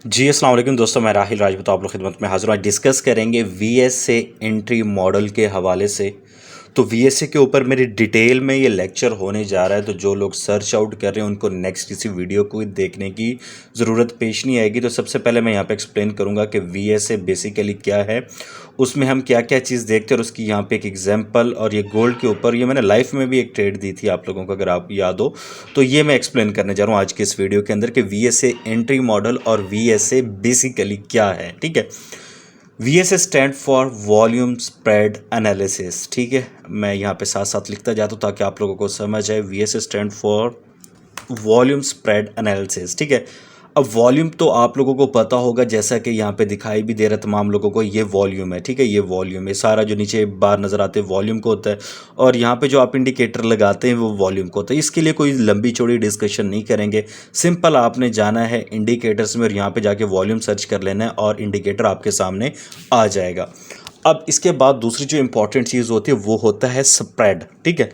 जी अस्सलाम वालेकुम दोस्तों, मैं राहिल राजपूत आप लोग खिदमत में हाज़िर हूँ। आज डिस्कस करेंगे वीएसए एंट्री मॉडल के हवाले से। तो वीएसए के ऊपर मेरी डिटेल में ये लेक्चर होने जा रहा है, तो जो लोग सर्च आउट कर रहे हैं उनको नेक्स्ट किसी वीडियो को देखने की ज़रूरत पेश नहीं आएगी। तो सबसे पहले मैं यहाँ पे एक्सप्लेन करूँगा कि वीएसए बेसिकली क्या है, उसमें हम क्या क्या चीज़ देखते हैं और उसकी यहाँ पे एक एग्जांपल। और ये गोल्ड के ऊपर ये मैंने लाइफ में भी एक ट्रेड दी थी आप लोगों को, अगर आप याद हो। तो ये मैं एक्सप्लेन करने जा रहा हूँ आज के इस वीडियो के अंदर कि वीएसए एंट्री मॉडल और वीएसए बेसिकली क्या है। ठीक है, VSA stand for volume spread analysis. ठीक है, मैं यहाँ पे साथ साथ लिखता जाता हूँ ताकि आप लोगों को समझ आए। VSA stand for volume spread analysis. ठीक है, अब वॉल्यूम तो आप लोगों को पता होगा, जैसा कि यहाँ पे दिखाई भी दे रहा है तमाम लोगों को, ये वॉल्यूम है। ठीक है, ये वॉल्यूम है, सारा जो नीचे बार नज़र आते हैं वॉल्यूम को होता है। और यहाँ पे जो आप इंडिकेटर लगाते हैं वो वॉल्यूम को होता है। इसके लिए कोई लंबी चौड़ी डिस्कशन नहीं करेंगे, सिंपल आपने जाना है इंडिकेटर्स में और यहाँ पे जाके वॉल्यूम सर्च कर लेना है और इंडिकेटर आपके सामने आ जाएगा। अब इसके बाद दूसरी जो इंपॉर्टेंट चीज़ होती है वो होता है स्प्रेड। ठीक है,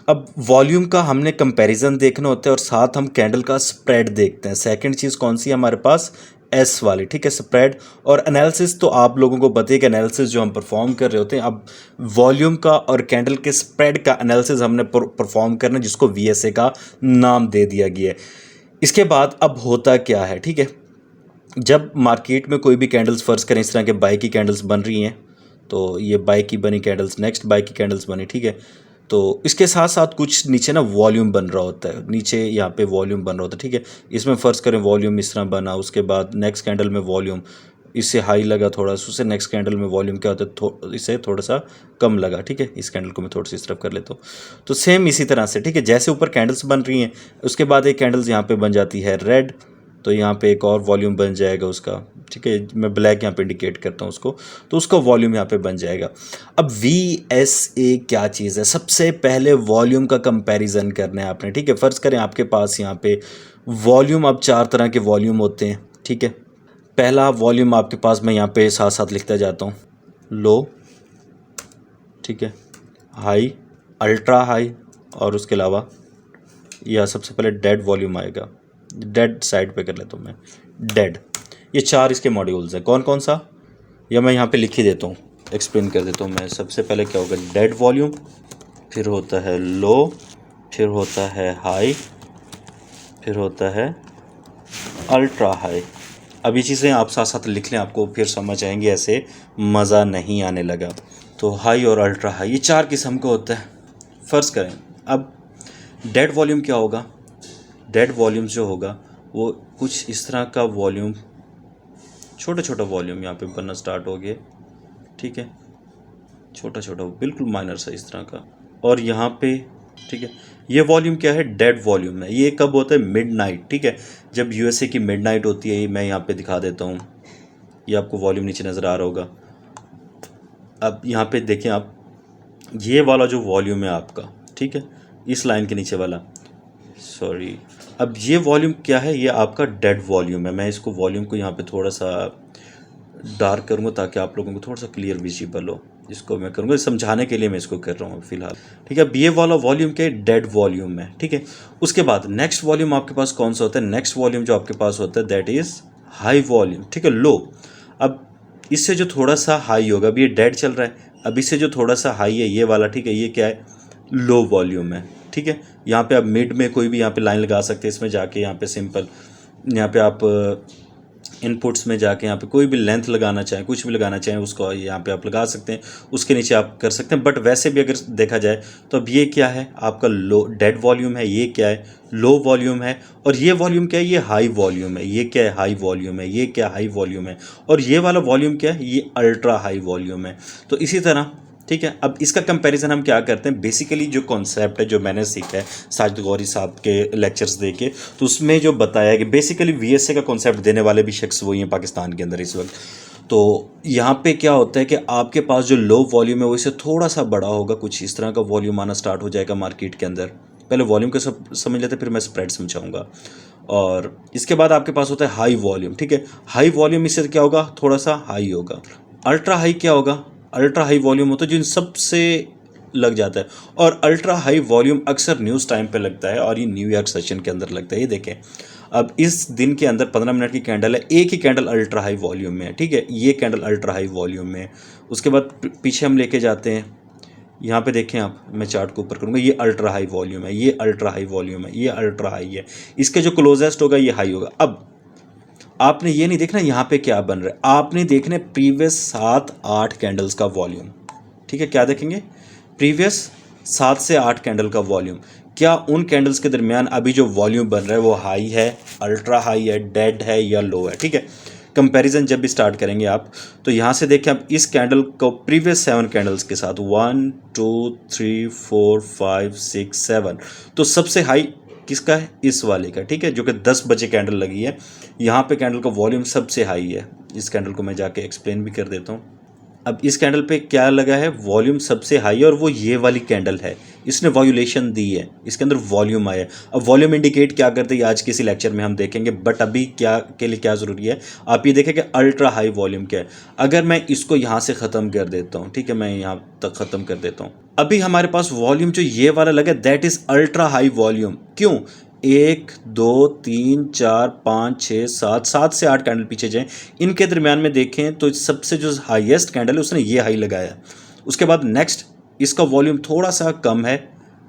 अब वॉल्यूम का हमने कंपैरिजन देखना होता है और साथ हम कैंडल का स्प्रेड देखते हैं। सेकंड चीज़ कौन सी है हमारे पास, एस वाली। ठीक है, स्प्रेड और एनालिसिस तो आप लोगों को बताइए कि एनालिसिस जो हम परफॉर्म कर रहे होते हैं, अब वॉल्यूम का और कैंडल के स्प्रेड का एनालिसिस हमने परफॉर्म करना, जिसको वीएसए का नाम दे दिया गया है। इसके बाद अब होता क्या है, ठीक है, जब मार्केट में कोई भी कैंडल्स फर्ज करें इस तरह के बाई की कैंडल्स बन रही हैं, तो ये बाई की बनी कैंडल्स, नेक्स्ट बाई की कैंडल्स बनी। ठीक है, तो इसके साथ साथ कुछ नीचे ना वॉल्यूम बन रहा होता है, नीचे यहाँ पे वॉल्यूम बन रहा होता है। ठीक है, इसमें फ़र्ज़ करें वॉल्यूम इस तरह बना, उसके बाद नेक्स्ट कैंडल में वॉल्यूम इससे हाई लगा थोड़ा सा, उससे नेक्स्ट कैंडल में वॉल्यूम क्या होता है, इससे थोड़ा सा कम लगा। ठीक है, इस कैंडल को मैं थोड़ी सी इस तरफ कर लेता हूँ। तो सेम इसी तरह से, ठीक है, जैसे ऊपर कैंडल्स बन रही हैं उसके बाद एक कैंडल्स यहाँ पे बन जाती है रेड, तो यहाँ पे एक और वॉल्यूम बन जाएगा उसका। ठीक है, मैं ब्लैक यहाँ पे इंडिकेट करता हूँ उसको, तो उसका वॉल्यूम यहाँ पे बन जाएगा। अब वीएसए क्या चीज़ है, सबसे पहले वॉल्यूम का कंपैरिजन करना है आपने। ठीक है, फ़र्ज़ करें आपके पास यहाँ पे वॉल्यूम, अब चार तरह के वॉल्यूम होते हैं। ठीक है, पहला वॉल्यूम आपके पास, मैं यहाँ पे साथ साथ लिखता जाता हूँ, लो, ठीक है, हाई, अल्ट्रा हाई, और उसके अलावा या सबसे पहले डेड वॉल्यूम आएगा। डेड साइड पे कर लेता हूँ मैं, डेड। ये चार इसके मॉड्यूल्स हैं। कौन कौन सा, या मैं यहाँ पे लिख ही देता हूँ, एक्सप्लेन कर देता हूँ मैं। सबसे पहले क्या होगा, डेड वॉल्यूम, फिर होता है लो, फिर होता है हाई, फिर होता है अल्ट्रा हाई। अब ये चीज़ें आप साथ साथ लिख लें, आपको फिर समझ आएंगे, ऐसे मज़ा नहीं आने लगा। तो हाई और अल्ट्रा हाई ये चार किस्म का होता है। फ़र्ज़ करें अब डेड वॉल्यूम क्या होगा, डेड वॉल्यूम जो होगा वो कुछ इस तरह का वॉल्यूम, छोटा छोटा वॉल्यूम यहाँ पे बनना स्टार्ट हो गया। ठीक है, छोटा छोटा बिल्कुल माइनर सा इस तरह का, और यहाँ पे, ठीक है, ये वॉल्यूम क्या है, डेड वॉल्यूम है। ये कब होता है, मिडनाइट। ठीक है, जब यूएसए की मिडनाइट होती है, ये मैं यहाँ पे दिखा देता हूँ, ये आपको वॉल्यूम नीचे नज़र आ रहा होगा। अब यहाँ पे देखें आप, ये वाला जो वॉल्यूम है आपका, ठीक है, इस लाइन के नीचे वाला, सॉरी, अब ये वॉल्यूम क्या है, ये आपका डेड वॉल्यूम है। मैं इसको वॉल्यूम को यहाँ पे थोड़ा सा डार्क करूँगा ताकि आप लोगों को थोड़ा सा क्लियर विजिबल हो। इसको मैं करूँगा समझाने के लिए, मैं इसको कर रहा हूँ फिलहाल। ठीक है, अब ये वाला वॉल्यूम क्या है, डेड वॉल्यूम है। ठीक है, उसके बाद नेक्स्ट वॉल्यूम आपके पास कौन सा होता है, नेक्स्ट वॉल्यूम जो आपके पास होता है दैट इज़ हाई वॉल्यूम। ठीक है, लो। अब इससे जो थोड़ा सा हाई होगा, अब ये डेड चल रहा है, अब इससे जो थोड़ा सा हाई है ये वाला, ठीक है, ये क्या है, लो वॉल्यूम है। ठीक है, यहाँ पे आप मिड में कोई भी यहाँ पे लाइन लगा सकते हैं, इसमें जाके यहाँ पे सिंपल, यहाँ पे आप इनपुट्स में जाके यहाँ पे कोई भी लेंथ लगाना चाहें, कुछ भी लगाना चाहें, उसको यहाँ पे आप लगा सकते हैं, उसके नीचे आप कर सकते हैं। बट वैसे भी अगर देखा जाए तो अब ये क्या है, आपका लो डेड वॉल्यूम है, ये क्या है, लो वॉल्यूम है, और ये वॉल्यूम क्या है, ये हाई वॉल्यूम है। ये क्या है, हाई वॉल्यूम है। ये क्या, हाई वॉल्यूम है। और ये वाला वॉल्यूम क्या है, ये अल्ट्रा हाई वॉल्यूम है। तो इसी तरह, ठीक है, अब इसका कंपैरिजन हम क्या करते हैं, बेसिकली जो कॉन्सेप्ट है जो मैंने सीखा है साजिद गौरी साहब के लेक्चर्स देके, तो उसमें जो बताया है कि बेसिकली वीएसए का कॉन्सेप्ट देने वाले भी शख्स वही हैं पाकिस्तान के अंदर इस वक्त। तो यहाँ पे क्या होता है कि आपके पास जो लो वॉल्यूम है वो इससे थोड़ा सा बड़ा होगा, कुछ इस तरह का वॉल्यूम आना स्टार्ट हो जाएगा मार्केट के अंदर। पहले वॉल्यूम को सब समझ लेते, फिर मैं स्प्रेड समझाऊंगा। और इसके बाद आपके पास होता है हाई वॉल्यूम। ठीक है, हाई वॉल्यूम इससे क्या होगा, थोड़ा सा हाई होगा। अल्ट्रा हाई क्या होगा, अल्ट्रा हाई वॉल्यूम होता है जो इन सबसे लग जाता है। और अल्ट्रा हाई वॉल्यूम अक्सर न्यूज़ टाइम पे लगता है और ये न्यूयॉर्क सेशन के अंदर लगता है। ये देखें, अब इस दिन के अंदर 15 मिनट की कैंडल है, एक ही कैंडल अल्ट्रा हाई वॉल्यूम में है, ठीक है, ये कैंडल अल्ट्रा हाई वॉल्यूम में है। उसके बाद पीछे हम लेके जाते हैं, यहाँ पे देखें आप, मैं चार्ट को ऊपर करूँगा, ये अल्ट्रा हाई वॉल्यूम है, ये अल्ट्रा हाई वॉल्यूम है, ये अल्ट्रा हाई है, इसके जो क्लोजेस्ट होगा ये हाई होगा। अब आपने ये नहीं देखना यहाँ पे क्या बन रहा है, आपने देखना है प्रीवियस 7-8 कैंडल्स का वॉल्यूम, ठीक है। क्या देखेंगे? प्रीवियस 7 से 8 कैंडल का वॉल्यूम, क्या उन कैंडल्स के दरमियान अभी जो वॉल्यूम बन रहा है वो हाई है, अल्ट्रा हाई है, डेड है या लो है, ठीक है। कंपैरिजन जब भी स्टार्ट करेंगे आप, तो यहाँ से देखें आप इस कैंडल को प्रीवियस 7 कैंडल्स के साथ, 1 2 3 4 5 6 7, तो सबसे हाई किसका है? इस वाले का, ठीक है, जो कि 10 बजे कैंडल लगी है। यहाँ पे कैंडल का वॉल्यूम सबसे हाई है। इस कैंडल को मैं जाके एक्सप्लेन भी कर देता हूँ। अब इस कैंडल पे क्या लगा है? वॉल्यूम सबसे हाई है, और वो ये वाली कैंडल है, इसने वॉल्यूलेशन दी है, इसके अंदर वॉल्यूम आया है। अब वॉल्यूम इंडिकेट क्या करते हैं आज किसी लेक्चर में हम देखेंगे, बट अभी क्या के लिए क्या ज़रूरी है, आप ये देखें कि अल्ट्रा हाई वॉल्यूम क्या है। अगर मैं इसको यहाँ से ख़त्म कर देता हूँ, ठीक है, मैं यहाँ तक ख़त्म कर देता हूँ, अभी हमारे पास वॉल्यूम जो ये वाला लगा, that is ultra high volume. क्यों? 1 2 3 4 5 6 7 से 8 कैंडल पीछे जाएं, इनके दरमियान में देखें तो सबसे जो हाईएस्ट कैंडल है उसने ये हाई लगाया। उसके बाद नेक्स्ट इसका वॉल्यूम थोड़ा सा कम है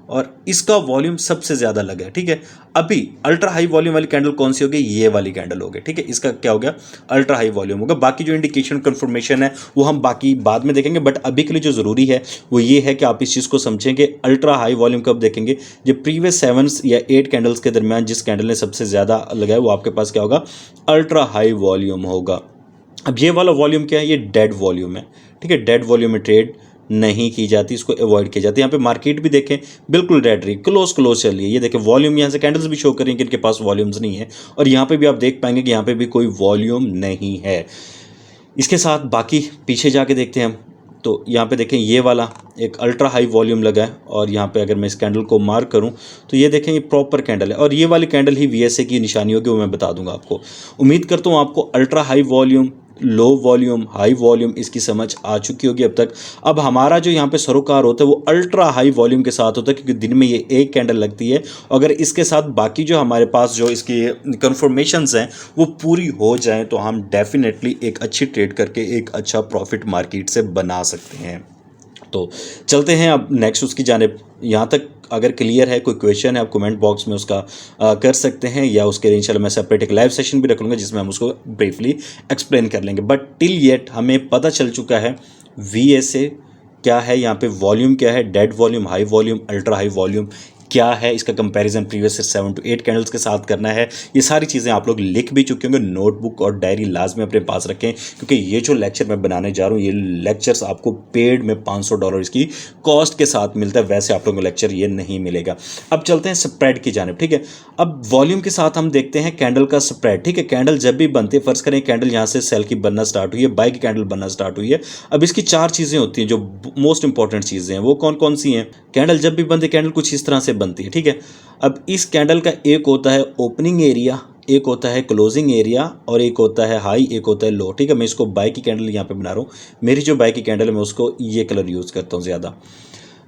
और इसका वॉल्यूम सबसे ज़्यादा लगा है, ठीक है। अभी अल्ट्रा हाई वॉल्यूम वाली कैंडल कौन सी होगी? ये वाली कैंडल होगी, ठीक है। इसका क्या हो गया? अल्ट्रा हाई वॉल्यूम होगा। बाकी जो इंडिकेशन कंफर्मेशन है वो हम बाकी बाद में देखेंगे, बट अभी के लिए जो ज़रूरी है वो ये है कि आप इस चीज़ को समझें कि अल्ट्रा हाई वॉल्यूम कब देखेंगे, जब प्रीवियस 7 या 8 कैंडल्स के दरमियान जिस कैंडल ने सबसे ज़्यादा लगाया वो आपके पास क्या होगा? अल्ट्रा हाई वॉल्यूम होगा। अब ये वाला वॉल्यूम क्या है? ये डेड वॉल्यूम है, ठीक है। डेड वॉल्यूम में ट्रेड नहीं की जाती, इसको अवॉइड की जाती है। यहाँ पे मार्केट भी देखें बिल्कुल डेड रही, क्लोज चल रही है। ये देखें वॉल्यूम यहाँ से कैंडल्स भी शो कर रही हैं कि इनके पास वॉल्यूम्स नहीं है, और यहाँ पे भी आप देख पाएंगे कि यहाँ पे भी कोई वॉल्यूम नहीं है। इसके साथ बाकी पीछे जाके देखते हैं हम, तो यहाँ पे देखें ये वाला एक अल्ट्रा हाई वॉल्यूम लगा है, और यहाँ पे अगर मैं इस कैंडल को मार्क करूँ तो ये देखें ये प्रॉपर कैंडल है, और ये वाली कैंडल ही VSA की निशानी होगी, वो मैं बता दूंगा आपको। उम्मीद करता हूँ आपको ultra high volume, low volume, high volume इसकी समझ आ चुकी होगी अब तक। अब हमारा जो यहाँ पे सरोकार होता है वो अल्ट्रा हाई वॉल्यूम के साथ होता है, क्योंकि दिन में ये एक कैंडल लगती है। अगर इसके साथ बाकी जो हमारे पास जो इसकी कन्फर्मेशंस हैं वो पूरी हो जाएं तो हम डेफिनेटली एक अच्छी ट्रेड करके एक अच्छा प्रॉफिट मार्केट से बना सकते हैं। तो चलते हैं अब नेक्स्ट उसकी जानिब। यहाँ तक अगर क्लियर है, कोई क्वेश्चन है, आप कमेंट बॉक्स में उसका कर सकते हैं, या उसके लिए इंशाल्लाह मैं सेपरेट एक लाइव सेशन भी रख लूँगा जिसमें हम उसको ब्रीफली एक्सप्लेन कर लेंगे। बट टिल येट हमें पता चल चुका है VSA क्या है, यहाँ पे वॉल्यूम क्या है, dead volume, high volume, ultra high volume क्या है, इसका कंपैरिजन प्रीवियस से 7 to 8 कैंडल्स के साथ करना है। ये सारी चीज़ें आप लोग लिख भी चुके होंगे, नोटबुक और डायरी लाजमी अपने पास रखें, क्योंकि ये जो लेक्चर मैं बनाने जा रहा हूँ ये लेक्चर्स आपको पेड में $500 इसकी कॉस्ट के साथ मिलता है, वैसे आप लोगों को लेक्चर ये नहीं मिलेगा। अब चलते हैं स्प्रेड की जानिब, ठीक है। अब वॉल्यूम के साथ हम देखते हैं कैंडल का स्प्रेड, ठीक है। कैंडल जब भी बनती है, फर्ज करें कैंडल यहाँ से सेल की बनना स्टार्ट हुई है, बाई की कैंडल बनना स्टार्ट हुई है। अब इसकी 4 चीज़ें होती हैं जो मोस्ट इंपॉर्टेंट चीज़ें हैं, वो कौन कौन सी हैं? कैंडल जब भी बनती है कैंडल कुछ इस तरह से बनती है, ठीक है। अब इस कैंडल का एक होता है ओपनिंग एरिया, एक होता है क्लोजिंग एरिया, और एक होता है हाई, एक होता है लो, ठीक है। मैं इसको बाई की कैंडल यहाँ पे बना रहा हूँ, मेरी जो बाई की कैंडल है मैं उसको ये कलर यूज़ करता हूँ ज़्यादा,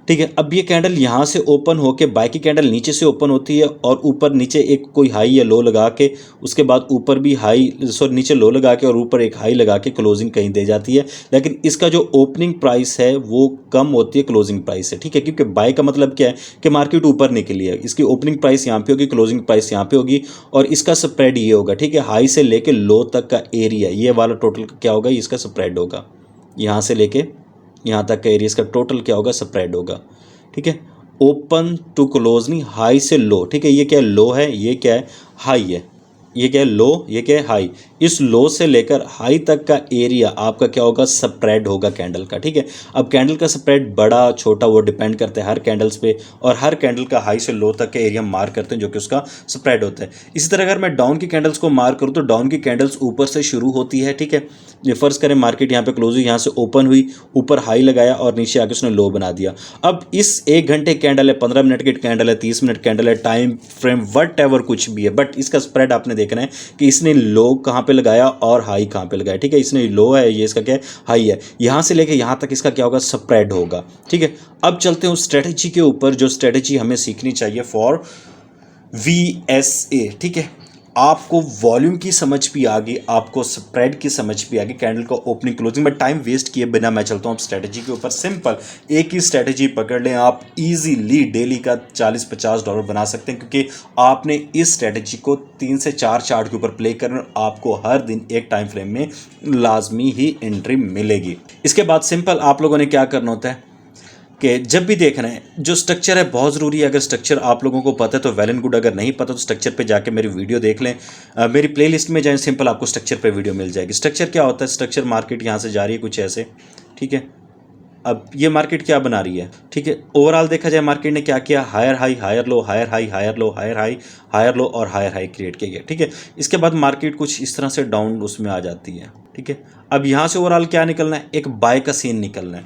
ठीक है। अब ये कैंडल यहाँ से ओपन होके बाई की कैंडल नीचे से ओपन होती है, और ऊपर नीचे एक कोई हाई या लो लगा के, उसके बाद ऊपर भी हाई, सॉरी नीचे लो लगा के और ऊपर एक हाई लगा के क्लोजिंग कहीं दे जाती है। लेकिन इसका जो ओपनिंग प्राइस है वो कम होती है क्लोजिंग प्राइस से, ठीक है। क्योंकि बाई का मतलब क्या है कि मार्केट ऊपर निकली है, इसकी ओपनिंग प्राइस यहाँ पे होगी, क्लोजिंग प्राइस यहाँ पे होगी, और इसका स्प्रेड ये होगा, ठीक है। हाई से लेके लो तक का एरिया, ये वाला टोटल क्या होगा? इसका स्प्रेड होगा। यहाँ से लेके यहाँ तक का एरिया इसका टोटल क्या होगा? स्प्रेड होगा, ठीक है। ओपन टू क्लोज नहीं, हाई से लो, ठीक है। ये क्या है? लो है, ये क्या है? हाई है। ये क्या है? लो, ये क्या है? हाई। इस लो से लेकर हाई तक का एरिया आपका क्या होगा? स्प्रेड होगा कैंडल का, ठीक है। अब कैंडल का स्प्रेड बड़ा छोटा वो डिपेंड करता है हर कैंडल्स पे, और हर कैंडल का हाई से लो तक का एरिया मार्क करते हैं जो कि उसका स्प्रेड होता है। इसी तरह अगर मैं डाउन की कैंडल्स को मार्क करूँ तो डाउन की कैंडल्स ऊपर से शुरू होती है, ठीक है। ये फर्ज करें मार्केट यहाँ पे क्लोज हुई, यहाँ से ओपन हुई, ऊपर हाई लगाया और नीचे आके उसने लो बना दिया। अब इस 1 घंटे कैंडल है, 15 मिनट की कैंडल है, 30 मिनट कैंडल है, टाइम फ्रेम वट एवर कुछ भी है, बट इसका स्प्रेड आपने देखना है कि इसने लो कहाँ पे लगाया और हाई कहाँ पे लगाया, ठीक है। इसने लो है, ये इसका क्या है? हाई है। यहाँ से लेके यहाँ तक इसका क्या होगा? स्प्रेड होगा, ठीक है। अब चलते हैं उस स्ट्रेटेजी के ऊपर, जो स्ट्रेटेजी हमें सीखनी चाहिए फॉर VSA, ठीक है। आपको वॉल्यूम की समझ भी आ गई, आपको स्प्रेड की समझ भी आ गई, कैंडल का ओपनिंग क्लोजिंग में टाइम वेस्ट किए बिना मैं चलता हूँ अब स्ट्रेटजी के ऊपर। सिंपल एक ही स्ट्रेटजी पकड़ लें, आप इजीली डेली का $40-50 बना सकते हैं, क्योंकि आपने इस स्ट्रेटजी को 3 से 4 चार्ट के ऊपर प्ले करना, आपको हर दिन एक टाइम फ्रेम में लाजमी ही एंट्री मिलेगी। इसके बाद सिंपल आप लोगों ने क्या करना होता है कि जब भी देखना है, जो स्ट्रक्चर है बहुत ज़रूरी है। अगर स्ट्रक्चर आप लोगों को पता है तो वेल एंड गुड, अगर नहीं पता तो स्ट्रक्चर पे जाके मेरी वीडियो देख लें, मेरी प्लेलिस्ट में जाएं, सिंपल आपको स्ट्रक्चर पे वीडियो मिल जाएगी। स्ट्रक्चर क्या होता है? स्ट्रक्चर मार्केट यहाँ से जा रही है कुछ ऐसे, ठीक है। अब ये मार्केट क्या बना रही है, ठीक है। ओवरऑल देखा जाए मार्केट ने क्या किया, higher high higher low, higher high higher low, higher high higher low और हायर हाई क्रिएट किया गया, ठीक है। इसके बाद मार्केट कुछ इस तरह से डाउन उसमें आ जाती है, ठीक है। अब यहाँ से ओवरऑल क्या निकलना है, एक बाय का सीन निकलना है,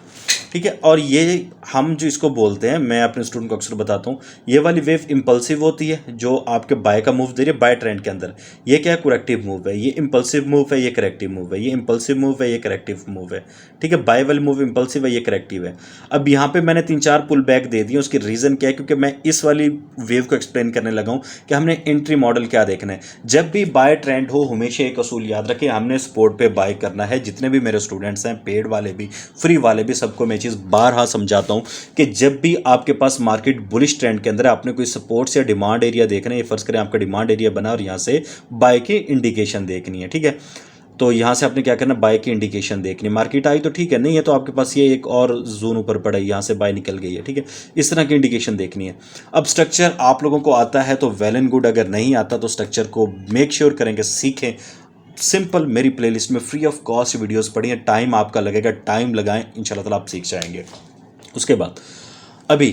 ठीक है। और ये हम जो इसको बोलते हैं, मैं अपने स्टूडेंट को अक्सर बताता हूँ, ये वाली वेव इंपल्सिव होती है जो आपके बाय का मूव दे रही है बाय ट्रेंड के अंदर। ये क्या है, करेक्टिव मूव है। ये इंपल्सिव मूव है, ये करेक्टिव मूव है। ये इंपल्सिव मूव है, ये करेक्टिव मूव है, ठीक है। बाय वाली मूव इंपल्सिव है, ये करेक्टिव है। अब यहाँ पे मैंने 3-4 पुल बैक दे दिए। उसकी रीज़न क्या है, क्योंकि मैं इस वाली वेव को एक्सप्लेन करने लगा हूँ कि हमने एंट्री मॉडल क्या देखना है। जब भी बाय ट्रेंड हो, हमेशा एक असूल याद रखें, हमने सपोर्ट पे बाय करना है। जितने भी मेरे स्टूडेंट्स हैं, पेड वाले भी फ्री वाले भी, सबको मैं चीज़ बारहा समझाता हूँ कि जब भी आपके पास मार्केट बुलिश ट्रेंड के अंदर है, आपने कोई सपोर्ट्स या डिमांड एरिया देखना है, ये फर्ज करें आपका डिमांड एरिया बना और यहाँ से बाय की इंडिकेशन देखनी है, ठीक है। तो यहाँ से आपने क्या करना, बाय की इंडिकेशन देखनी। मार्केट आई तो ठीक है, नहीं है तो आपके पास ये एक और जोन ऊपर पड़ा है, यहाँ से बाय निकल गई है, ठीक है। इस तरह की इंडिकेशन देखनी है। अब स्ट्रक्चर आप लोगों को आता है तो वेल एंड गुड, अगर नहीं आता तो स्ट्रक्चर को मेक श्योर करेंगे सीखें। सिंपल मेरी प्लेलिस्ट में फ्री ऑफ कॉस्ट वीडियोस पढ़िए, टाइम आपका लगेगा, टाइम लगाएं, इंशाल्लाह ताला आप सीख जाएंगे। उसके बाद अभी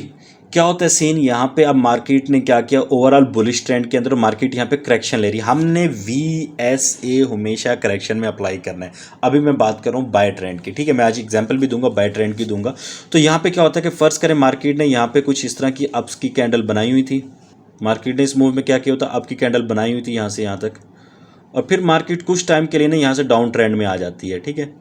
क्या होता है सीन, यहाँ पे अब मार्केट ने क्या किया, ओवरऑल बुलिश ट्रेंड के अंदर मार्केट यहाँ पे करेक्शन ले रही है। हमने VSA हमेशा करेक्शन में अप्लाई करना है। अभी मैं बात कर रहा हूँ बाय ट्रेंड की, ठीक है। मैं आज एग्जांपल भी दूंगा, बाय ट्रेंड की दूंगा। तो यहाँ पे क्या होता है कि फर्ज करें मार्केट ने यहाँ पे कुछ इस तरह की अप्स की कैंडल बनाई हुई थी। मार्केट ने इस मूव में क्या किया होता, अप की कैंडल बनाई हुई थी यहाँ से यहाँ तक, और फिर मार्केट कुछ टाइम के लिए ना यहाँ से डाउन ट्रेंड में आ जाती है, ठीक है।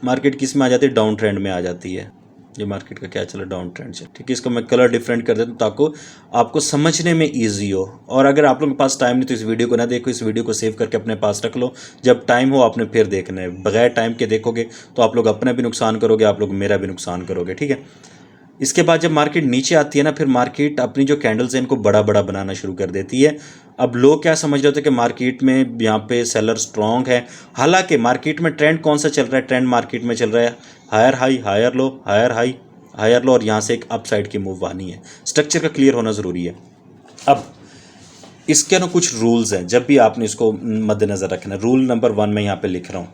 मार्केट किस में आ जाती है, डाउन ट्रेंड में आ जाती है। ये मार्केट का क्या चला, डाउन ट्रेंड से, ठीक है। इसको मैं कलर डिफरेंट कर देता हूँ ताकि आपको समझने में ईजी हो। और अगर आप लोगों के पास टाइम नहीं तो इस वीडियो को ना देखो, इस वीडियो को सेव करके अपने पास रख लो। जब टाइम हो आपने फिर देखना है। बगैर टाइम के देखोगे तो आप लोग अपना भी नुकसान करोगे, आप लोग मेरा भी नुकसान करोगे, ठीक है। इसके बाद जब मार्केट नीचे आती है ना, फिर मार्केट अपनी जो कैंडल्स हैं इनको बड़ा बड़ा बनाना शुरू कर देती है। अब लोग क्या समझ रहे थे कि मार्केट में यहाँ पे सेलर स्ट्रांग है, हालांकि मार्केट में ट्रेंड कौन सा चल रहा है, ट्रेंड मार्केट में चल रहा है higher high higher low, higher high higher low, और यहाँ से एक अपसाइड की मूव आनी है। स्ट्रक्चर का क्लियर होना ज़रूरी है। अब इसके ना कुछ रूल्स हैं, जब भी आपने इसको मद्देनज़र रखना है। रूल नंबर 1 मैं यहाँ पे लिख रहा हूँ,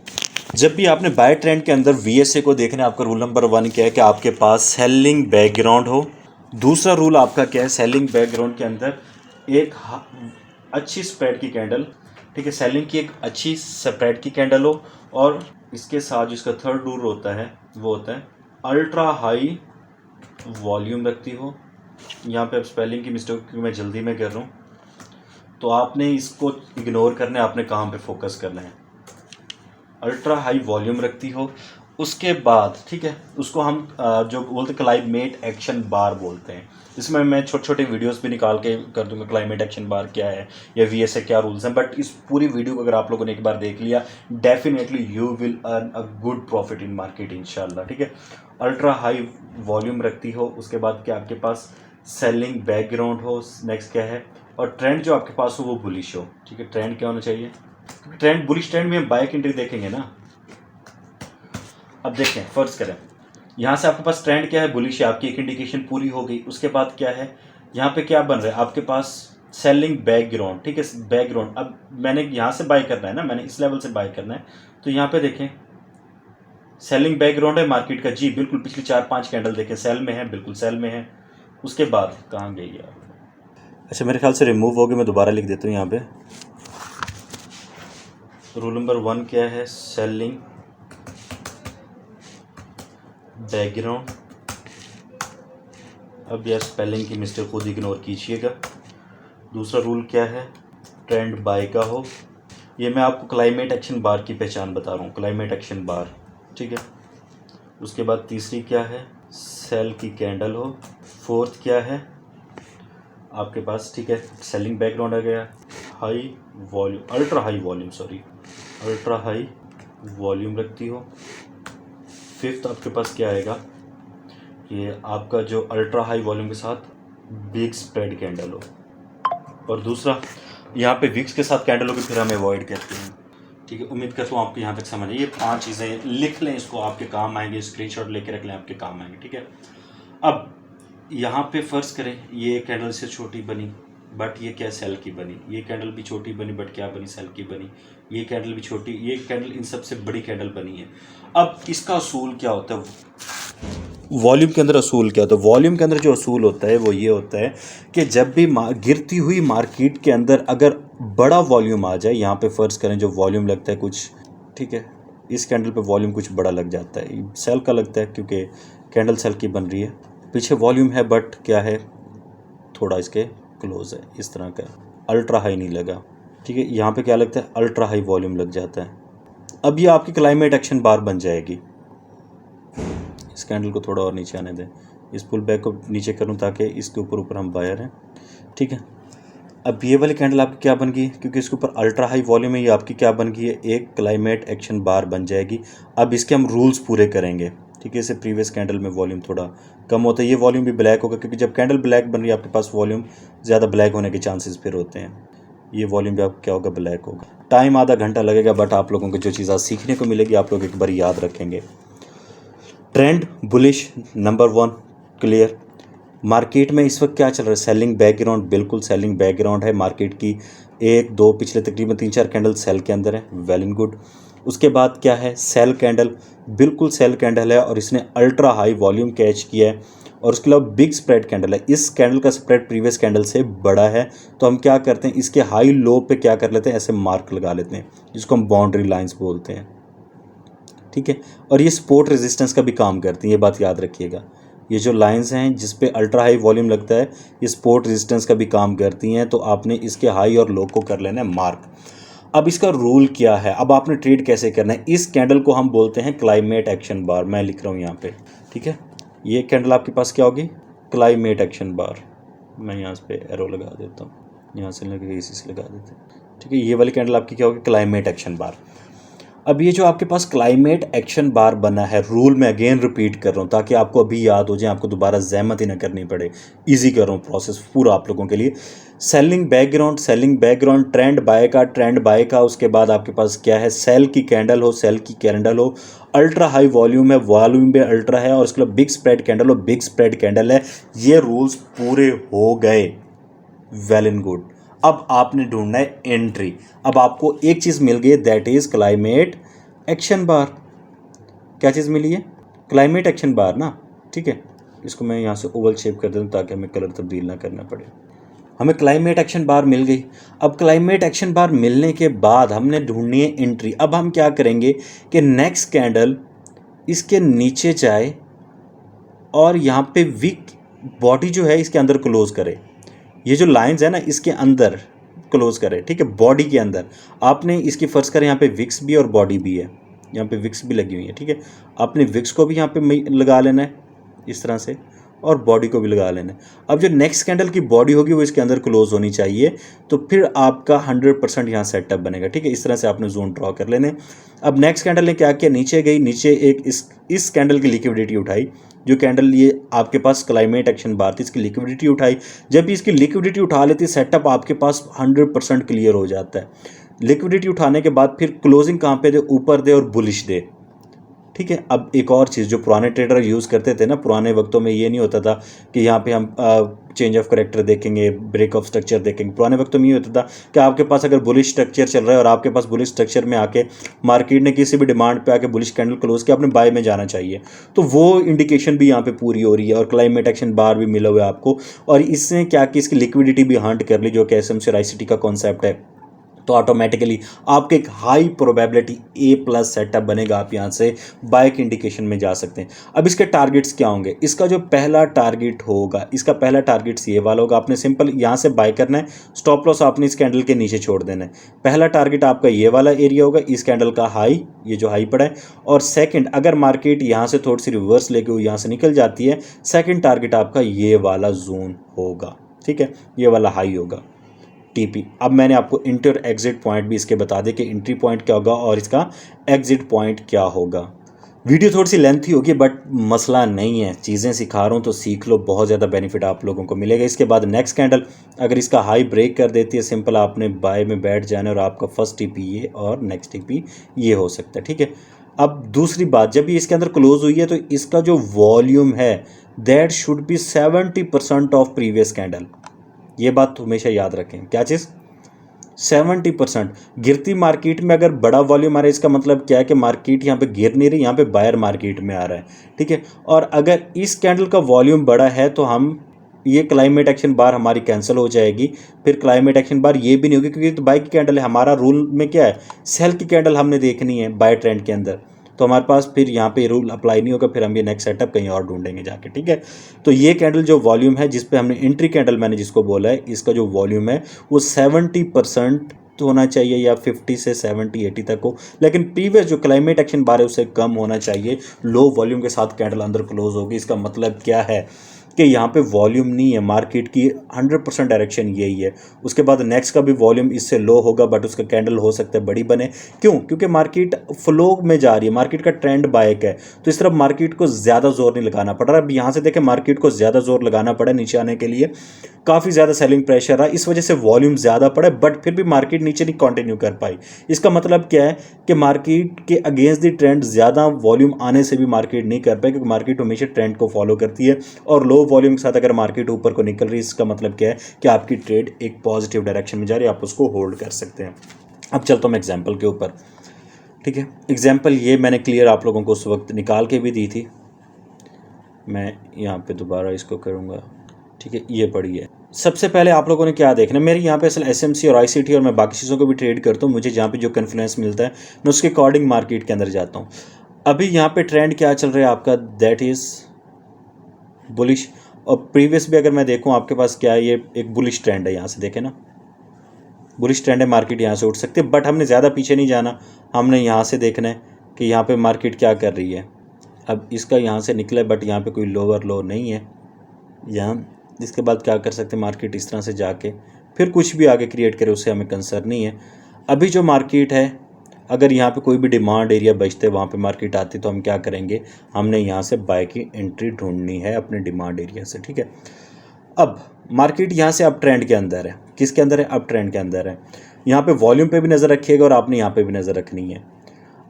जब भी आपने बाय ट्रेंड के अंदर VSA को देखना है, आपका रूल नंबर 1 क्या है कि आपके पास सेलिंग बैकग्राउंड हो। दूसरा रूल आपका क्या है, सेलिंग बैकग्राउंड के अंदर एक अच्छी स्प्रेड की कैंडल, ठीक है, सेलिंग की एक अच्छी स्प्रेड की कैंडल हो। और इसके साथ जिसका थर्ड रूल होता है वो होता है अल्ट्रा हाई वॉल्यूम रखती हो। यहाँ पे अब स्पेलिंग की मिस्टेक क्योंकि मैं जल्दी में कर रहा हूँ, तो आपने इसको इग्नोर करना है, आपने कहाँ पे फोकस करना है, अल्ट्रा हाई वॉल्यूम रखती हो। उसके बाद ठीक है, उसको हम जो बोलते हैं क्लाइमेट एक्शन बार बोलते हैं। इसमें मैं छोटे छोटे वीडियोस भी निकाल के कर दूंगा, क्लाइमेट एक्शन बार क्या है या VSA क्या रूल्स हैं। बट इस पूरी वीडियो को अगर आप लोगों ने एक बार देख लिया, definitely you will earn a good profit in market इंशाल्लाह, ठीक है। अल्ट्रा हाई वॉल्यूम रखती हो, उसके बाद क्या आपके पास सेलिंग बैकग्राउंड हो, नेक्स्ट क्या है, और ट्रेंड जो आपके पास हो वो बुलिश हो, ठीक है। ट्रेंड क्या होना चाहिए, ट्रेंड बुलिश ट्रेंड में हम बाय की एंट्री देखेंगे ना। अब देखें, फर्ज करें यहाँ से आपके पास ट्रेंड क्या है, बुलिश है, आपकी एक इंडिकेशन पूरी हो गई। उसके बाद क्या है, यहाँ पे क्या बन रहा है, आपके पास सेलिंग बैकग्राउंड, ठीक है, बैकग्राउंड। अब मैंने यहाँ से बाय करना है ना, मैंने इस लेवल से बाय करना है, तो यहाँ पे देखें सेलिंग बैकग्राउंड है मार्केट का, जी बिल्कुल। पिछली 4-5 कैंडल देखें सेल में है, बिल्कुल सेल में है। उसके बाद कहाँ गई यार, अच्छा मेरे ख्याल से रिमूव हो गई, मैं दोबारा लिख देता हूँ यहाँ पे। रूल नंबर 1 क्या है, सेलिंग बैकग्राउंड। अब यह स्पेलिंग की मिस्टेक खुद इग्नोर कीजिएगा। दूसरा रूल क्या है, ट्रेंड बाय का हो। ये मैं आपको क्लाइमेट एक्शन बार की पहचान बता रहा हूँ, क्लाइमेट एक्शन बार, ठीक है। उसके बाद तीसरी क्या है, सेल की कैंडल हो। फोर्थ क्या है आपके पास, ठीक है, सेलिंग बैकग्राउंड आ गया, high volume, ultra high volume, sorry ultra high volume रखती हो। फिफ्थ आपके पास क्या आएगा, ये आपका जो अल्ट्रा हाई वॉल्यूम के साथ बिग स्प्रेड कैंडल हो। और दूसरा यहाँ पे विक्स के साथ कैंडल हो के फिर हम अवॉइड करते हैं। ठीक है, उम्मीद करता हूँ आपको यहाँ तक समझ आई। ये 5 चीज़ें लिख लें, इसको आपके काम आएंगे, स्क्रीनशॉट लेके रख लें, आपके काम आएंगे। ठीक है, अब यहाँ पे फ़र्ज़ करें ये कैंडल से छोटी बनी बट ये क्या सेल की बनी, ये कैंडल भी छोटी बनी बट क्या बनी, सेल की बनी, ये कैंडल भी छोटी, ये कैंडल इन सबसे बड़ी कैंडल बनी है। अब इसका असूल क्या होता है, वॉल्यूम के अंदर असूल क्या होता है, वॉल्यूम के अंदर जो असूल होता है वो ये होता है कि जब भी गिरती हुई मार्केट के अंदर अगर बड़ा वॉल्यूम आ जाए, यहाँ पे फ़र्ज़ करें जो वॉल्यूम लगता है कुछ, ठीक है, इस कैंडल पे वॉल्यूम कुछ बड़ा लग जाता है, सेल का लगता है क्योंकि कैंडल सेल की बन रही है, पीछे वॉल्यूम है बट क्या है, थोड़ा इसके क्लोज है, इस तरह का, अल्ट्रा हाई नहीं लगा। ठीक है, यहाँ पे क्या लगता है, अल्ट्रा हाई वॉल्यूम लग जाता है। अब ये आपकी क्लाइमेट एक्शन बार बन जाएगी। इस कैंडल को थोड़ा और नीचे आने दें, इस पुल बैक को नीचे करूँ ताकि इसके ऊपर हम बायर हैं। ठीक है, अब ये वाली कैंडल आपकी क्या बन गई, क्योंकि इसके ऊपर अल्ट्रा हाई वॉल्यूम है, ये आपकी क्या बन गई है, एक क्लाइमेट एक्शन बार बन जाएगी। अब इसके हम रूल्स पूरे करेंगे। ठीक है, इससे प्रीवियस कैंडल में वॉल्यूम थोड़ा कम होता है, ये वॉल्यूम भी ब्लैक होगा क्योंकि जब कैंडल ब्लैक बन रही है आपके पास वॉल्यूम ज़्यादा ब्लैक होने के चांसेस फिर होते हैं। ये वॉल्यूम भी आपका क्या होगा, ब्लैक होगा। टाइम आधा घंटा लगेगा बट आप लोगों को जो चीज़ आज सीखने को मिलेगी आप लोग एक बार याद रखेंगे। Trend bullish number 1 clear. Market में इस वक्त क्या चल रहा है, सेलिंग बैकग्राउंड, बिल्कुल सेलिंग बैकग्राउंड है मार्केट की। 1-2 पिछले तकरीबन 3-4 कैंडल सेल के अंदर है, वेल एंड गुड। उसके बाद क्या है, सेल कैंडल, बिल्कुल सेल कैंडल है और इसने अल्ट्रा हाई वॉल्यूम कैच किया है। और उसके अलावा बिग स्प्रेड कैंडल है, इस कैंडल का स्प्रेड प्रीवियस कैंडल से बड़ा है, तो हम क्या करते हैं, इसके हाई लो पे क्या कर लेते हैं, ऐसे मार्क लगा लेते हैं जिसको हम बाउंड्री लाइंस बोलते हैं। ठीक है, और ये सपोर्ट रेजिस्टेंस का भी काम करती हैं, ये बात याद रखिएगा। ये जो लाइंस हैं जिस पे अल्ट्रा हाई वॉल्यूम लगता है ये सपोर्ट रेजिस्टेंस का भी काम करती हैं, तो आपने इसके हाई और लो को कर लेना है मार्क। अब इसका रूल क्या है, अब आपने ट्रेड कैसे करना है, इस कैंडल को हम बोलते हैं क्लाइमेट एक्शन बार, मैं लिख रहा हूँ यहाँ पे। ठीक है, ये कैंडल आपके पास क्या होगी, क्लाइमेट एक्शन बार। मैं यहाँ पे एरो लगा देता हूँ, यहाँ से लगे इसी से लगा देते हैं। ठीक है, ये वाली कैंडल आपकी क्या होगी, क्लाइमेट एक्शन बार। अब ये जो आपके पास क्लाइमेट एक्शन बार बना है, रूल मैं अगेन रिपीट कर रहा हूँ ताकि आपको अभी याद हो जाए, आपको दोबारा जहमत ही ना करनी पड़े, इजी कर रहा हूँ प्रोसेस पूरा आप लोगों के लिए। सेलिंग बैकग्राउंड, ट्रेंड बाय का, उसके बाद आपके पास क्या है, सेल की कैंडल हो, अल्ट्रा हाई वॉल्यूम है, वॉल्यूम भी अल्ट्रा है, और उसके बाद बिग स्प्रेड कैंडल हो, बिग स्प्रेड कैंडल है। ये रूल्स पूरे हो गए, वेल एंड गुड। अब आपने ढूंढना है एंट्री। अब आपको एक चीज़ मिल गई, दैट इज़ क्लाइमेट एक्शन बार। क्या चीज़ मिली है, क्लाइमेट एक्शन बार ना। ठीक है, इसको मैं यहाँ से ओवल शेप कर दूँ ताकि हमें कलर तब्दील ना करना पड़े। हमें क्लाइमेट एक्शन बार मिल गई। अब क्लाइमेट एक्शन बार मिलने के बाद हमने ढूंढनी है एंट्री। अब हम क्या करेंगे कि नेक्स्ट कैंडल इसके नीचे जाए और यहाँ पे वीक बॉडी जो है इसके अंदर क्लोज करे, ये जो लाइंस है ना इसके अंदर क्लोज करें। ठीक है, बॉडी के अंदर आपने इसकी फर्ज करें, यहाँ पे विक्स भी और बॉडी भी है, यहाँ पे विक्स भी लगी हुई है। ठीक है, आपने विक्स को भी यहाँ पे लगा लेना है इस तरह से, और बॉडी को भी लगा लेना है। अब जो नेक्स्ट कैंडल की बॉडी होगी वो इसके अंदर क्लोज होनी चाहिए, तो फिर आपका 100% यहाँ सेटअप बनेगा। ठीक है, इस तरह से आपने जोन ड्रॉ कर लेने। अब नेक्स्ट कैंडल ने क्या किया, नीचे गई, नीचे एक इस कैंडल की लिक्विडिटी उठाई, जो कैंडल ये आपके पास क्लाइमेट एक्शन बार थी इसकी लिक्विडिटी उठाई। जब भी इसकी लिक्विडिटी उठा लेती सेटअप आपके पास 100% क्लियर हो जाता है। लिक्विडिटी उठाने के बाद फिर क्लोजिंग कहाँ पे दे, ऊपर दे और बुलिश दे। ठीक है, अब एक और चीज़ जो पुराने ट्रेडर यूज़ करते थे ना, पुराने वक्तों में ये नहीं होता था कि यहाँ पे हम चेंज ऑफ करेक्टर देखेंगे, ब्रेक ऑफ स्ट्रक्चर देखेंगे। पुराने वक्तों में ये होता था कि आपके पास अगर बुलिश स्ट्रक्चर चल रहा है और आपके पास बुलिश स्ट्रक्चर में आके मार्केट ने किसी भी डिमांड पे आके बुलिश कैंडल क्लोज किया, आपने बाय में जाना चाहिए, तो वो इंडिकेशन भी यहाँ पे पूरी हो रही है और क्लाइमेट एक्शन बार भी मिला हुआ है आपको। और इसने क्या कि इसकी लिक्विडिटी भी हंट कर ली, जो कि एसएमसी का कॉन्सेप्ट है, तो ऑटोमेटिकली आपके एक हाई प्रोबेबिलिटी A+ सेटअप बनेगा, आप यहाँ से बाय के इंडिकेशन में जा सकते हैं। अब इसके टारगेट्स क्या होंगे, इसका जो पहला टारगेट होगा, इसका पहला टारगेट ये वाला होगा, आपने सिंपल यहाँ से बाय करना है, स्टॉप लॉस आपने इस कैंडल के नीचे छोड़ देना है। पहला टारगेट आपका ये वाला एरिया होगा, इस कैंडल का हाई, ये जो हाई पड़ा है। और सेकंड, अगर मार्केट यहाँ से थोड़ी सी रिवर्स लेके वो यहाँ से निकल जाती है, सेकंड टारगेट आपका ये वाला जोन होगा। ठीक है, ये वाला हाई होगा। टीपी। अब मैंने आपको इंटर और एग्जिट पॉइंट भी इसके बता दें कि एंट्री पॉइंट क्या होगा और इसका एग्जिट पॉइंट क्या होगा। वीडियो थोड़ी सी लेंथी होगी बट मसला नहीं है, चीज़ें सिखा रहा हूँ तो सीख लो, बहुत ज़्यादा बेनिफिट आप लोगों को मिलेगा। इसके बाद नेक्स्ट कैंडल अगर इसका हाई ब्रेक कर देती है, सिंपल आपने बाय में बैठ जाना और आपका फर्स्ट टीपी ये और नेक्स्ट टीपी ये हो सकता है, ठीक है। अब दूसरी बात, जब ये इसके अंदर क्लोज हुई है तो इसका जो वॉल्यूम है that should be 70% of previous candle. ये बात तो हमेशा याद रखें, क्या चीज़ 70%। गिरती मार्केट में अगर बड़ा वॉल्यूम आ रहा है इसका मतलब क्या है कि मार्केट यहाँ पे गिर नहीं रही, यहाँ पे बायर मार्केट में आ रहा है, ठीक है। और अगर इस कैंडल का वॉल्यूम बड़ा है तो हम ये क्लाइमेट एक्शन बार हमारी कैंसिल हो जाएगी, फिर क्लाइमेट एक्शन बार ये भी नहीं होगी क्योंकि तो बाय की कैंडल है। हमारा रूल में क्या है, सेल की कैंडल हमने देखनी है बाय ट्रेंड के अंदर, तो हमारे पास फिर यहाँ पे रूल अप्लाई नहीं होगा, फिर हम ये नेक्स्ट सेटअप कहीं और ढूंढेंगे जाके, ठीक है। तो ये कैंडल जो वॉल्यूम है जिस पे हमने एंट्री कैंडल मैंने जिसको बोला है, इसका जो वॉल्यूम है वो 70% तो होना चाहिए या 50 से 70-80 तक हो, लेकिन प्रीवियस जो क्लाइमेट एक्शन बार है उससे कम होना चाहिए। लो वॉल्यूम के साथ कैंडल अंदर क्लोज होगी, इसका मतलब क्या है कि यहाँ पे वॉल्यूम नहीं है, मार्केट की 100% डायरेक्शन यही है। उसके बाद नेक्स्ट का भी वॉल्यूम इससे लो होगा बट उसका कैंडल हो सकता है बड़ी बने, क्यों, क्योंकि मार्केट फ्लो में जा रही है, मार्केट का ट्रेंड बाइक है, तो इस तरफ मार्केट को ज़्यादा जोर नहीं लगाना पड़ रहा। अब यहाँ से देखें मार्केट को ज़्यादा जोर लगाना पड़ा नीचे आने के लिए, काफ़ी ज़्यादा सेलिंग प्रेशर रहा, इस वजह से वॉल्यूम ज़्यादा पड़ा बट फिर भी मार्केट नीचे नहीं कंटिन्यू कर पाई। इसका मतलब क्या है कि मार्केट के अगेंस्ट द ट्रेंड ज़्यादा वॉल्यूम आने से भी मार्केट नहीं कर पाई, क्योंकि मार्केट हमेशा ट्रेंड को फॉलो करती है। और लो वॉल्यूम के साथ अगर मार्केट ऊपर को निकल रही है इसका मतलब क्या है कि आपकी ट्रेड एक पॉजिटिव डायरेक्शन में जा रही है, आप उसको होल्ड कर सकते हैं। अब चलता हूँ मैं एग्जाम्पल के ऊपर, ठीक है। एग्जाम्पल ये मैंने क्लियर आप लोगों को उस वक्त निकाल के भी दी थी, मैं यहाँ पे दोबारा इसको करूँगा, ठीक है। ये पढ़ी है, सबसे पहले आप लोगों ने क्या देखना है, मेरी यहाँ पे असल एसएमसी और आईसीटी और मैं बाकी चीज़ों को भी ट्रेड करता हूँ, मुझे जहाँ पे जो कन्फ्लुएंस मिलता है मैं उसके अकॉर्डिंग मार्केट के अंदर जाता हूँ। अभी यहाँ पे ट्रेंड क्या चल रहा है आपका, दैट इज़ बुलिश। और प्रीवियस भी अगर मैं देखूँ आपके पास क्या है, ये एक बुलिश ट्रेंड है, यहाँ से देखें ना, बुलिश ट्रेंड है, मार्केट यहाँ से उठ सकती है बट हमने ज़्यादा पीछे नहीं जाना, हमने यहाँ से देखना है कि यहाँ पे मार्केट क्या कर रही है। अब इसका यहाँ से निकला बट यहाँ पे कोई लोअर लो नहीं है यहाँ, इसके बाद क्या कर सकते हैं, मार्केट इस तरह से जाके फिर कुछ भी आगे क्रिएट करे उससे हमें कंसर्न नहीं है। अभी जो मार्केट है अगर यहाँ पे कोई भी डिमांड एरिया बचते वहाँ पे मार्केट आती तो हम क्या करेंगे, हमने यहाँ से बाय की एंट्री ढूंढनी है अपने डिमांड एरिया से, ठीक है। अब मार्केट यहाँ से अप ट्रेंड के अंदर है, किसके अंदर है, अप ट्रेंड के अंदर है। यहाँ पे वॉल्यूम पे भी नज़र रखिएगा और आपने यहाँ पे भी नज़र रखनी है।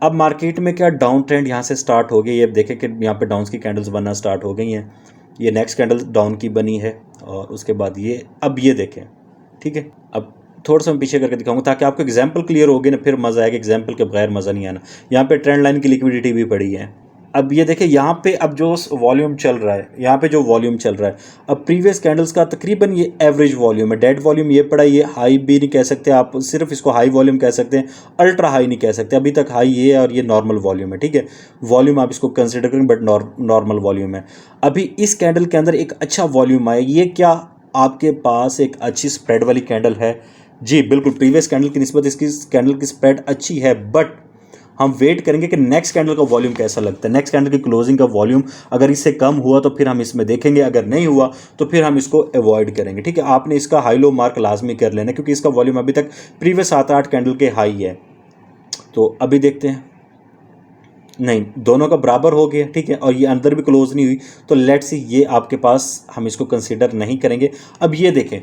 अब मार्केट में क्या डाउन ट्रेंड यहाँ से स्टार्ट हो गई, ये देखें कि यहाँ पे डाउन्स की कैंडल्स बनना स्टार्ट हो गई हैं, ये नेक्स्ट कैंडल डाउन की बनी है और उसके बाद ये, अब ये देखें, ठीक है। अब थोड़ा सा मैं पीछे करके दिखाऊंगा ताकि आपको एग्जांपल क्लियर हो गए ना, फिर मज़ा आएगा, एग्जांपल के बगैर मज़ा नहीं आना। यहाँ पे ट्रेंड लाइन की लिक्विडिटी भी पड़ी है। अब ये देखें यहाँ पे अब जो वॉल्यूम चल रहा है, यहाँ पे जो वॉल्यूम चल रहा है, अब प्रीवियस कैंडल्स का तकरीबन ये एवरेज वॉल्यूम है, डेड वॉल्यूम ये पड़ा, ये हाई भी नहीं कह सकते आप, सिर्फ इसको हाई वॉल्यूम कह सकते हैं, अल्ट्रा हाई नहीं कह सकते, अभी तक हाई ये है और ये नॉर्मल वॉल्यूम है, ठीक है। वॉल्यूम आप इसको कंसिडर करें बट नॉर्मल वॉल्यूम है। अभी इस कैंडल के अंदर एक अच्छा वॉल्यूम आया, ये क्या आपके पास एक अच्छी स्प्रेड वाली कैंडल है, जी बिल्कुल, प्रीवियस कैंडल की निस्बत इसकी कैंडल की स्प्रेड अच्छी है बट हम वेट करेंगे कि नेक्स्ट कैंडल का वॉल्यूम कैसा लगता है, नेक्स्ट कैंडल की क्लोजिंग का वॉल्यूम अगर इससे कम हुआ तो फिर हम इसमें देखेंगे, अगर नहीं हुआ तो फिर हम इसको अवॉइड करेंगे, ठीक है। आपने इसका हाई लो मार्क लाजमी कर लेना क्योंकि इसका वॉल्यूम अभी तक प्रीवियस 7-8 कैंडल के हाई है। तो अभी देखते हैं, नहीं दोनों का बराबर हो गया, ठीक है, और ये अंदर भी क्लोज नहीं हुई, तो लेट्स सी ये आपके पास हम इसको कंसीडर नहीं करेंगे। अब ये देखें,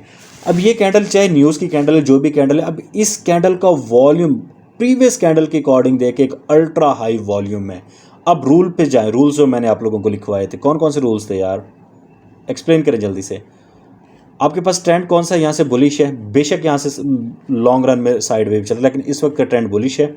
अब ये कैंडल चाहे न्यूज़ की कैंडल है, जो भी कैंडल है, अब इस कैंडल का वॉल्यूम प्रीवियस कैंडल के अकॉर्डिंग देखे एक अल्ट्रा हाई वॉल्यूम है। अब रूल पे जाएं, रूल्स जो मैंने आप लोगों को लिखवाए थे, कौन कौन से रूल्स थे यार, एक्सप्लेन करें जल्दी से। आपके पास ट्रेंड कौन सा, यहाँ से बुलिश है, बेशक यहाँ से लॉन्ग रन में साइड वेव चल रहा है लेकिन इस वक्त का ट्रेंड बुलिश है।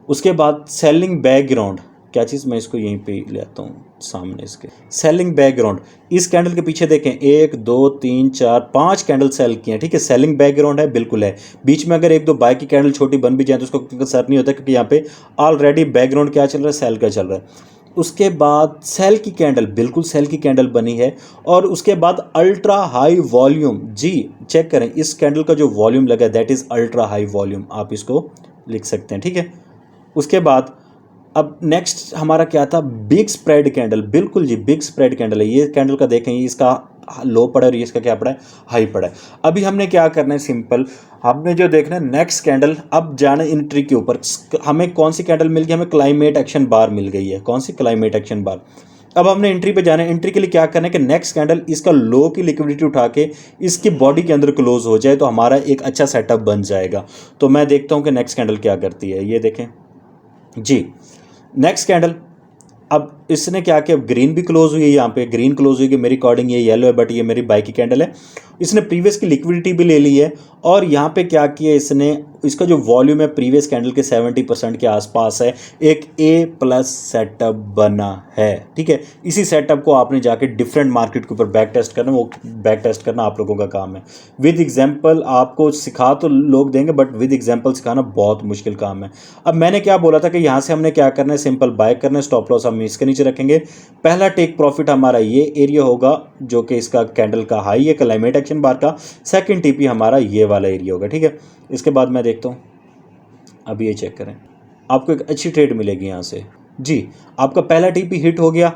उसके बाद सेलिंग बैकग्राउंड, क्या चीज़, मैं इसको यहीं पे ले आता हूँ सामने इसके, सेलिंग बैकग्राउंड, इस कैंडल के पीछे देखें 1 2 3 4 5 कैंडल सेल की हैं, ठीक है, सेलिंग बैकग्राउंड है, बिल्कुल है। बीच में अगर 1-2 बाय की कैंडल छोटी बन भी जाए तो उसको असर नहीं होता क्योंकि यहाँ पे ऑलरेडी बैकग्राउंड क्या चल रहा है, सेल का चल रहा है। उसके बाद सेल की कैंडल, बिल्कुल सेल की कैंडल बनी है, और उसके बाद अल्ट्रा हाई वॉल्यूम, जी चेक करें इस कैंडल का जो वॉल्यूम लगा है that is ultra high volume, आप इसको लिख सकते हैं, ठीक है। उसके बाद अब नेक्स्ट हमारा क्या था, बिग स्प्रेड कैंडल, बिल्कुल जी बिग स्प्रेड कैंडल है। ये कैंडल का देखें, इसका लो पड़ा है और इसका क्या पड़ा है, हाई पड़ा है। अभी हमने क्या करना है, सिंपल हमने जो देखना है नेक्स्ट कैंडल, अब जाना एंट्री के ऊपर। हमें कौन सी कैंडल मिल गई, हमें क्लाइमेट एक्शन बार मिल गई है। कौन सी, क्लाइमेट एक्शन बार। अब हमने एंट्री पे जाना है। एंट्री के लिए क्या करना है कि नेक्स्ट कैंडल इसका लो की लिक्विडिटी उठा के इसकी बॉडी के अंदर क्लोज हो जाए तो हमारा एक अच्छा सेटअप बन जाएगा। तो मैं देखता हूं कि नेक्स्ट कैंडल क्या करती है। ये देखें जी, नेक्स्ट कैंडल, अब इसने क्या किया, ग्रीन भी क्लोज हुई है, यहाँ पे ग्रीन क्लोज हुई है मेरी अकॉर्डिंग, ये येलो है बट ये मेरी बाई की कैंडल है। इसने प्रीवियस की लिक्विडिटी भी ले ली है और यहाँ पे क्या किया इसने, इसका जो वॉल्यूम है प्रीवियस कैंडल के 70% के आसपास है, एक ए प्लस सेटअप बना है। ठीक है, इसी सेटअप को आपने जाके डिफरेंट मार्केट के ऊपर बैक टेस्ट करना, वो बैक टेस्ट करना आप लोगों का काम है। विद एग्जाम्पल आपको सिखा तो लोग देंगे बट विद एग्जाम्पल सिखाना बहुत मुश्किल काम है। अब मैंने क्या बोला था कि यहाँ से हमने क्या करना है, सिंपल बाय करना है, स्टॉप लॉस हम इसके नीचे रखेंगे। पहला टेक प्रॉफिट हमारा ये एरिया होगा जो कि इसका कैंडल का हाई है क्लाइमेट एक्शन बार का। सेकंड टीपी हमारा ये वाला एरिया होगा। ठीक है, इसके बाद मैं देखता हूँ, अब ये चेक करें, आपको एक अच्छी ट्रेड मिलेगी यहाँ से जी। आपका पहला टीपी हिट हो गया।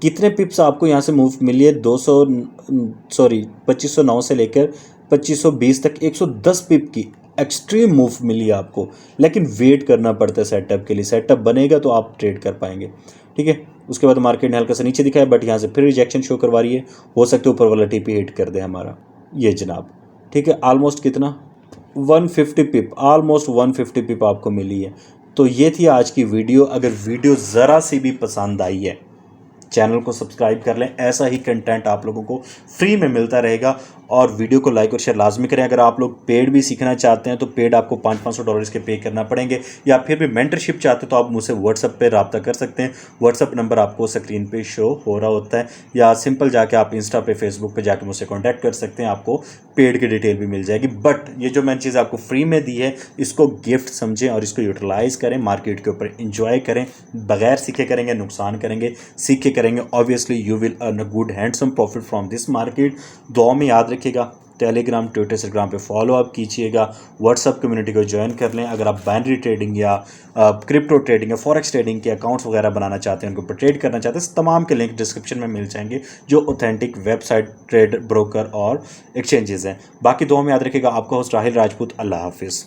कितने पिप्स आपको यहाँ से मूव मिली है, 2509 से लेकर 2520 तक 110 पिप की एक्सट्रीम मूव मिली है आपको। लेकिन वेट करना पड़ता है सेटअप के लिए, सेटअप बनेगा तो आप ट्रेड कर पाएंगे। ठीक है, उसके बाद मार्केट ने हल्का सा नीचे दिखाया बट यहाँ से फिर रिजेक्शन शो करवा रही है। हो सकता है ऊपर वाला टीपी हिट कर दे हमारा, ये जनाब। ठीक है, ऑलमोस्ट कितना, 150 पिप, ऑलमोस्ट 150 पिप आपको मिली है। तो ये थी आज की वीडियो। अगर वीडियो ज़रा सी भी पसंद आई है, चैनल को सब्सक्राइब कर लें, ऐसा ही कंटेंट आप लोगों को फ्री में मिलता रहेगा। और वीडियो को लाइक और शेयर लाजमी करें। अगर आप लोग पेड भी सीखना चाहते हैं तो पेड आपको $500 के पे करना पड़ेंगे, या फिर भी मेंटरशिप चाहते हैं तो आप मुझसे व्हाट्सएप पे रब्ता कर सकते हैं। व्हाट्सएप नंबर आपको स्क्रीन पे शो हो रहा होता है, या सिंपल जाके आप इंस्टा पे फेसबुक पे जाके मुझसे कॉन्टैक्ट कर सकते हैं, आपको पेड की डिटेल भी मिल जाएगी। बट ये जो मैंने चीज़ आपको फ्री में दी है, इसको गिफ्ट समझें और इसको यूटिलाइज़ करें, मार्केट के ऊपर इंजॉय करें। बगैर सीखे करेंगे नुकसान करेंगे, सीखे करेंगे obviously you will earn a good handsome profit from this market. दुआ में याद रखिएगा, टेलीग्राम, ट्विटर, इंस्टाग्राम पे फॉलो अप कीजिएगा, व्हाट्सअप कम्युनिटी को ज्वाइन कर लें। अगर आप बाइनरी ट्रेडिंग या क्रिप्टो ट्रेडिंग या फॉरेक्स ट्रेडिंग के अकाउंट्स वगैरह बनाना चाहते हैं, उनको पर ट्रेड करना चाहते हैं, तमाम के लिंक डिस्क्रिप्शन में मिल जाएंगे, जो ऑथेंटिक वेबसाइट, ट्रेड ब्रोकर और एक्सचेंजेस हैं। बाकी दुआ में याद रखिएगा। आपका होस्ट राहिल राजपूत, अल्लाह हाफिज़।